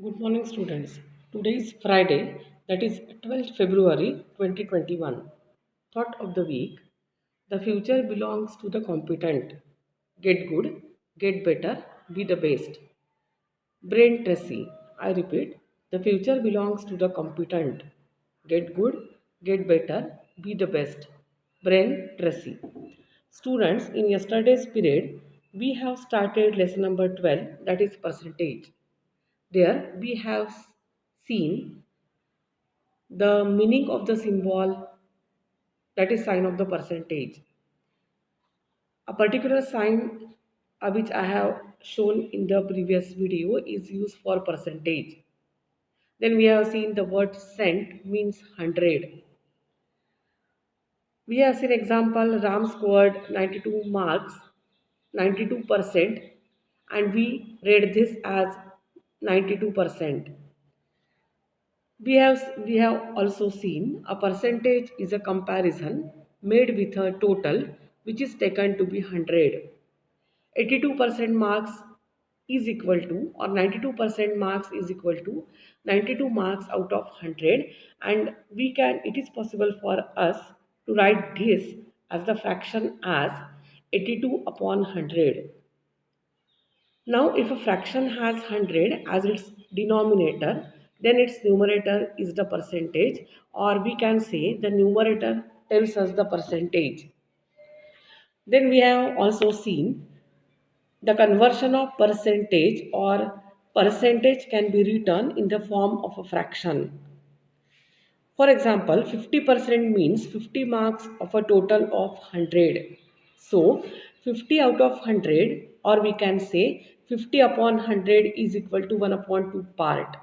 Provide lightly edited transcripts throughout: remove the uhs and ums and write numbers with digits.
Good morning, students. Today is Friday, that is 12th February 2021. Thought of the week: the future belongs to the competent. Get good, get better, be the best. Brain Tracy. I repeat, the future belongs to the competent. Get good, get better, be the best. Brain Tracy. Students, in yesterday's period, we have started lesson number 12, that is percentage. There we have seen the meaning of the symbol, that is sign of the percentage. A particular sign which I have shown in the previous video is used for percentage. Then we have seen the word cent means 100. We have seen example Ram scored 92 marks, 92%, and we read this as 92%. We have also seen a percentage is a comparison made with a total which is taken to be 100. 82% marks is equal to, or 92% marks is equal to 92 marks out of 100, and it is possible for us to write this as the fraction as 82 upon 100. Now, if a fraction has 100 as its denominator, then its numerator is the percentage, or we can say the numerator tells us the percentage. Then we have also seen the conversion of percentage or percentage can be written in the form of a fraction. For example, 50% means 50 marks of a total of 100. So, 50 out of 100, or we can say 50 upon 100 is equal to 1 upon 2 part.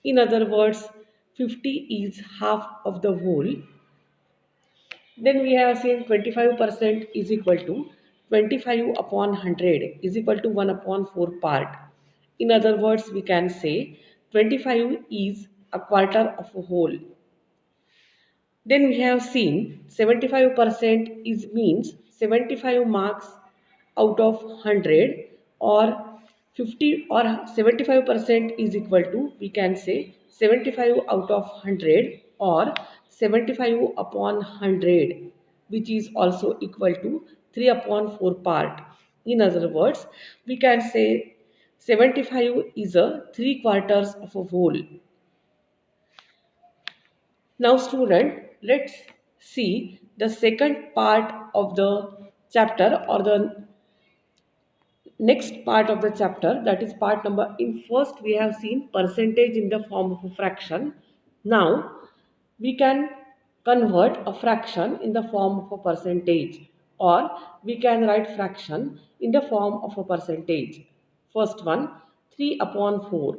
In other words, 50 is half of the whole. Then we have seen 25% is equal to 25 upon 100 is equal to 1 upon 4 part. In other words, we can say 25 is a quarter of a whole. Then we have seen 75% is means 75 marks out of 100, or 50 or 75% is equal to, we can say 75 out of 100 or 75 upon 100, which is also equal to 3 upon 4 part. In other words, we can say 75 is a 3 quarters of a whole. Now student, let's see the second part of the chapter, or the next part of the chapter, that is part number. In first we have seen percentage in the form of a fraction. Now we can convert a fraction in the form of a percentage, or we can write fraction in the form of a percentage. First one, 3 upon 4.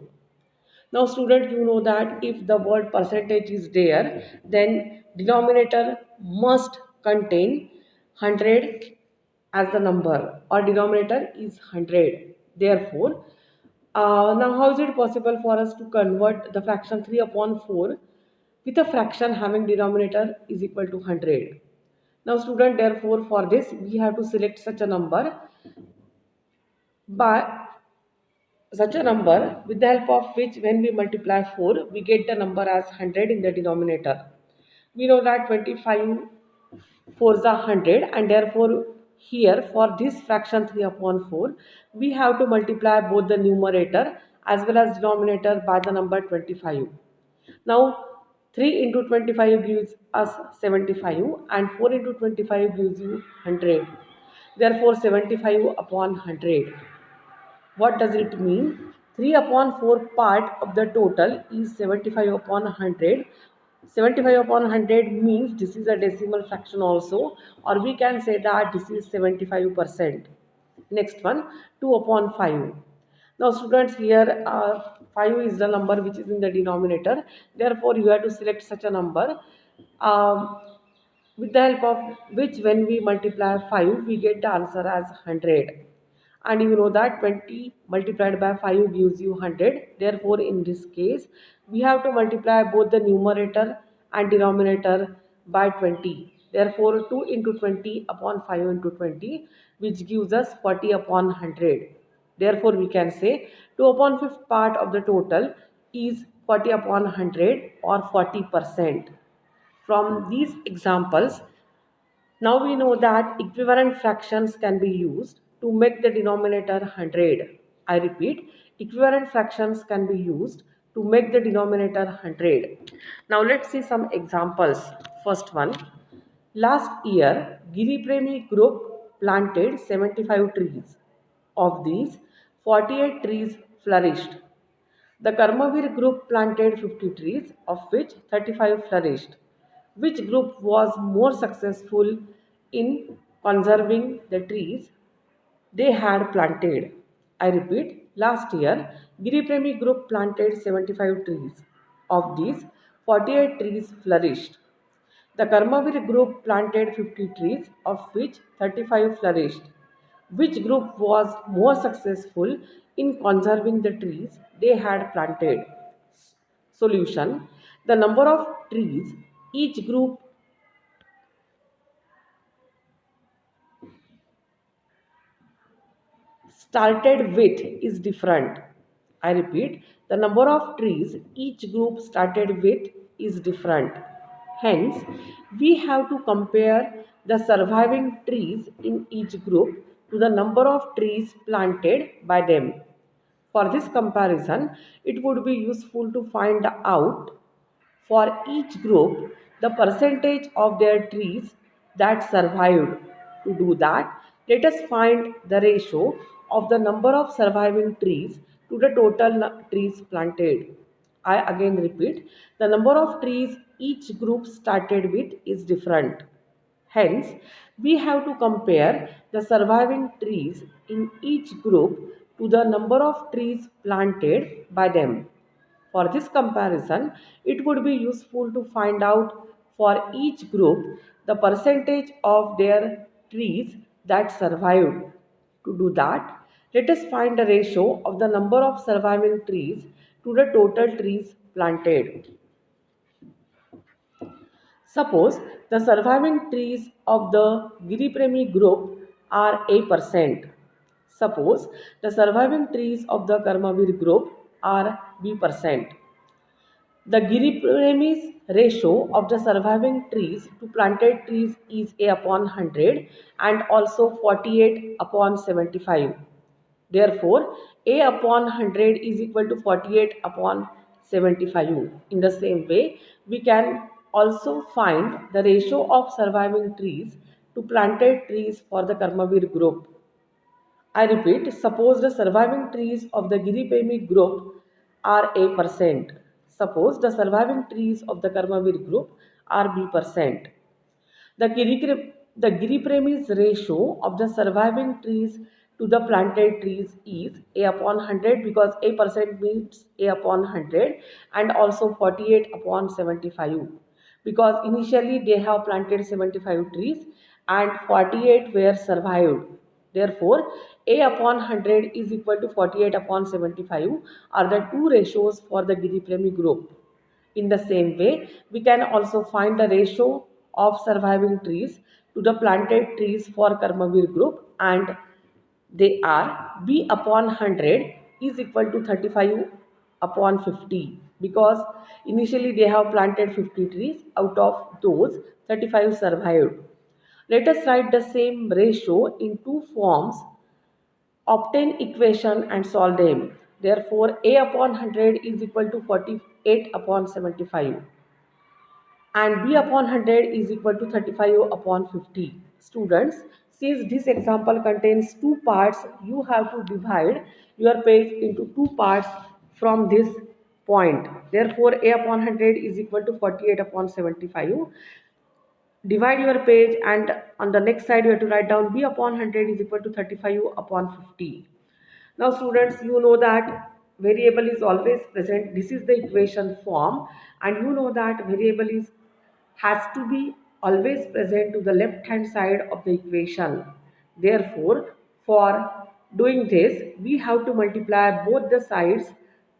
Now student, you know that if the word percentage is there, then denominator must contain 100 as the number, or denominator is 100. Therefore, now how is it possible for us to convert the fraction 3 upon 4 with a fraction having denominator is equal to 100? Now student, therefore for this we have to select such a number, by such a number with the help of which when we multiply 4 we get the number as 100 in the denominator. We know that 25 4s are 100, and therefore here for this fraction 3 upon 4 we have to multiply both the numerator as well as denominator by the number 25. Now 3 into 25 gives us 75, and 4 into 25 gives you 100. Therefore 75 upon 100. What does it mean? 3 upon 4 part of the total is 75 upon 100. 75 upon 100 means this is a decimal fraction also, or we can say that this is 75%. Next one, 2 upon 5. Now students, here 5 is the number which is in the denominator. Therefore you have to select such a number um, with the help of which when we multiply 5 we get the answer as 100. And you know that 20 multiplied by 5 gives you 100. Therefore in this case we have to multiply both the numerator and denominator by 20. Therefore 2 into 20 upon 5 into 20, which gives us 40 upon 100. Therefore, we can say 2 upon 5th part of the total is 40 upon 100 or 40%. From these examples, now we know that equivalent fractions can be used to make the denominator 100. I repeat, equivalent fractions can be used to make the denominator 100. Now let's see some examples. First one, last year Giri Premi group planted 75 trees. Of these, 48 trees flourished. The Karmavir group planted 50 trees, of which 35 flourished. Which group was more successful in conserving the trees they had planted? I repeat, last year, Giri Premi group planted 75 trees. Of these, 48 trees flourished. The Karmavir group planted 50 trees, of which 35 flourished. Which group was more successful in conserving the trees they had planted? Solution: the number of trees each group started with is different. I repeat, the number of trees each group started with is different. Hence, we have to compare the surviving trees in each group to the number of trees planted by them. For this comparison, it would be useful to find out for each group the percentage of their trees that survived. To do that, let us find the ratio of the number of surviving trees to the total trees planted. I again repeat, the number of trees each group started with is different. Hence, we have to compare the surviving trees in each group to the number of trees planted by them. For this comparison, it would be useful to find out for each group the percentage of their trees that survived. To do that, let us find the ratio of the number of surviving trees to the total trees planted. Suppose the surviving trees of the Giripremi group are A%. Suppose the surviving trees of the Karmavir group are B%. The Giripremi's ratio of the surviving trees to planted trees is A upon 100 and also 48 upon 75. Therefore, A upon 100 is equal to 48 upon 75. In the same way, we can also find the ratio of surviving trees to planted trees for the Karmavir group. I repeat, suppose the surviving trees of the Giripemi group are A%. Suppose the surviving trees of the Karmavir group are B%. The Giripremi's ratio of the surviving trees to the planted trees is A upon 100 because A% means A upon 100 and also 48 upon 75 because initially they have planted 75 trees and 48 were survived. Therefore, A upon 100 is equal to 48 upon 75 are the two ratios for the Giripremi group. In the same way, we can also find the ratio of surviving trees to the planted trees for Karmavir group and they are B upon 100 is equal to 35 upon 50 because initially they have planted 50 trees, out of those 35 survived. Let us write the same ratio in two forms, obtain equation and solve them. Therefore, A upon 100 is equal to 48 upon 75 and B upon 100 is equal to 35 upon 50. Students, since this example contains two parts, you have to divide your page into two parts from this point. Therefore, A upon 100 is equal to 48 upon 75. Divide your page and on the next side you have to write down B upon 100 is equal to 35 upon 50. Now students, you know that variable is always present. This is the equation form and you know that variable is has to be always present to the left hand side of the equation. Therefore, for doing this, we have to multiply both the sides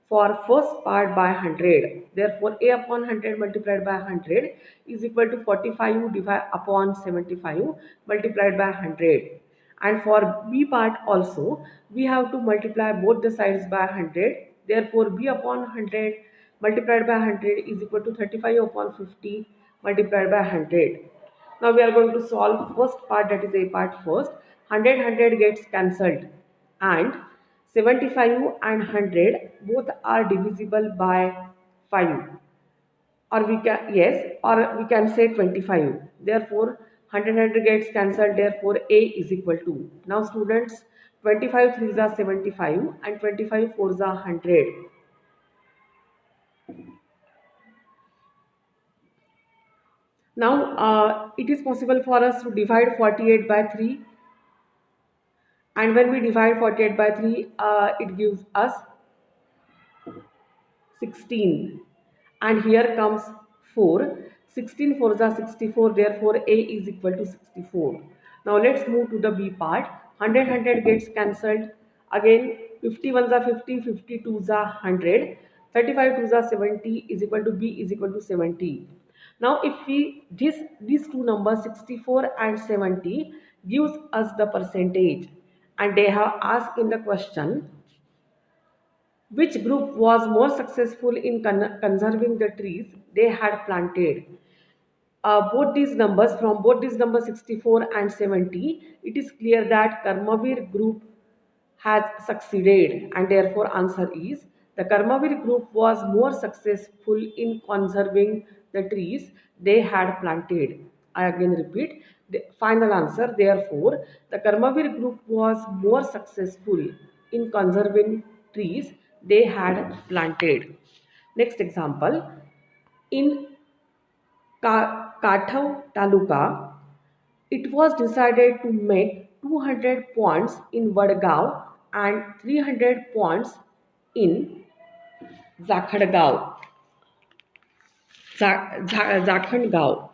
for first part by 100. Therefore, A upon 100 multiplied by 100 is equal to 45 upon 75 multiplied by 100. And for B part also, we have to multiply both the sides by 100. Therefore, B upon 100 multiplied by 100 is equal to 35 upon 50 multiplied by 100. Now we are going to solve first part, that is A part first. 100 gets cancelled and 75 and 100 both are divisible by 5, or we can, yes, or we can say 25. Therefore 100 gets cancelled, therefore A is equal to, now students, 25 3s are 75 and 25 4s are 100. Now it is possible for us to divide 48 by 3, and when we divide 48 by 3, it gives us 16, and here comes 4. 16 4s are 64, therefore A is equal to 64. Now let's move to the B part. 100 gets cancelled. Again 51s are 50, 52s are 100, 35 2s are 70 is equal to B is equal to 70. Now if we these two numbers 64 and 70 gives us the percentage, and they have asked in the question which group was more successful in conserving the trees they had planted. From both these numbers 64 and 70, it is clear that Karmavir group has succeeded, and therefore answer is the Karmavir group was more successful in conserving the trees they had planted. I again repeat the final answer. Therefore, the Karmavir group was more successful in conserving trees they had planted. Next example, in Kathau Taluka, it was decided to make 200 ponds in Vadgaon and 300 ponds in Zakhandgaon. Zakhandgaon.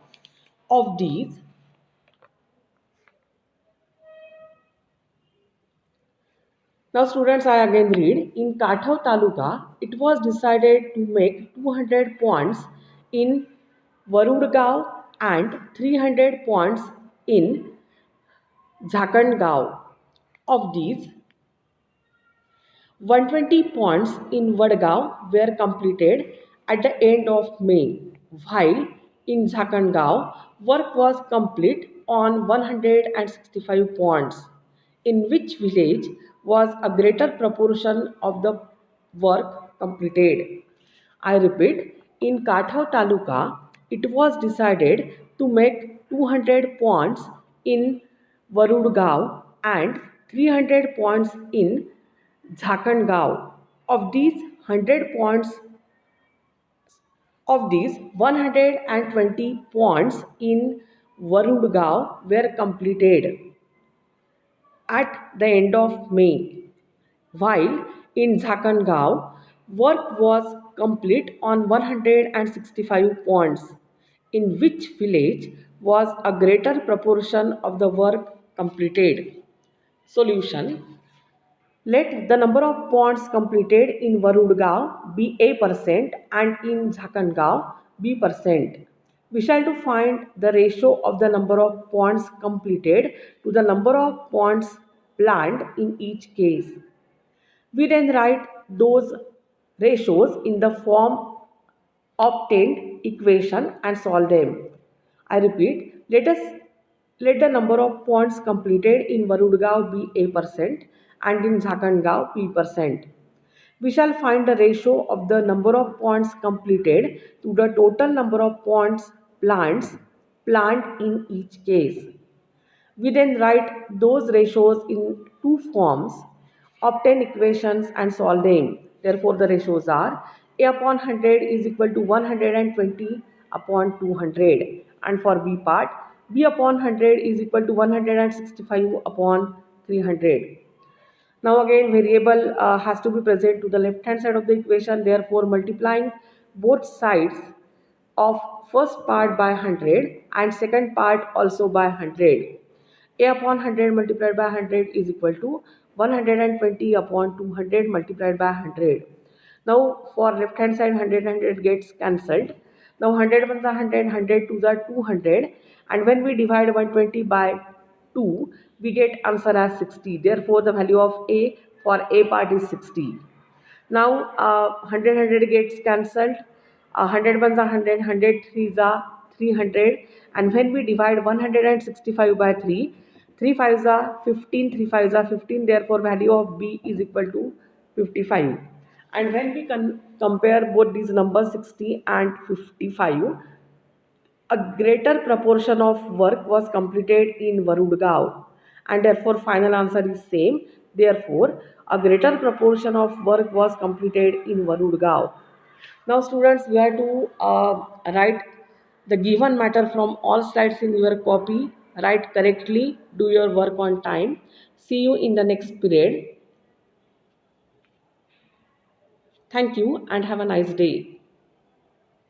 Of these, now students, I again read. In Kathau Taluka, it was decided to make 200 ponds in Varudgaon and 300 ponds in Zakhandgaon. Of these, 120 ponds in Vadgaon were completed at the end of May, while in Zakhandgaon work was complete on 165 ponds. In which village was a greater proportion of the work completed? I repeat, in Kathau Taluka, it was decided to make 200 ponds in Varudgaon and 300 ponds in Zakhandgaon. Of these 100 ponds, of these 120 ponds in Varudgaon were completed at the end of May, while in Zakhandgaon work was complete on 165 ponds. In which village was a greater proportion of the work completed? Solution: let the number of ponds completed in Varudgaon be A% and in Zakhandgaon B%. We shall to find the ratio of the number of ponds completed to the number of ponds planned in each case. We then write those ratios in the form obtained equation and solve them. I repeat, let the number of ponds completed in Varudgaon be A% and in Zakhandgaon B%. We shall find the ratio of the number of ponds completed to the total number of ponds planned in each case. We then write those ratios in two forms, obtain equations and solve them. Therefore, the ratios are A upon 100 is equal to 120 upon 200. And for B part, B upon 100 is equal to 165 upon 300. Now again variable has to be present to the left hand side of the equation. Therefore, multiplying both sides of first part by 100 and second part also by 100. A upon 100 multiplied by 100 is equal to 120 upon 200 multiplied by 100. Now for left hand side 100 gets cancelled. Now 100 100, 100 2s are 200, and when we divide 120 by 2, we get answer as 60. Therefore, the value of A for A part is 60. Now 100 gets cancelled. 100 ones are 100, 100 threes are 300, and when we divide 165 by 3, 3 fives are 15, 3 fives are 15, therefore value of B is equal to 55. And when we compare both these numbers 60 and 55, a greater proportion of work was completed in Varudgaon, and therefore final answer is same. Therefore, a greater proportion of work was completed in Varudgaon. Now students, we have to write the given matter from all slides in your copy. Write correctly, do your work on time. See you in the next period. Thank you and have a nice day.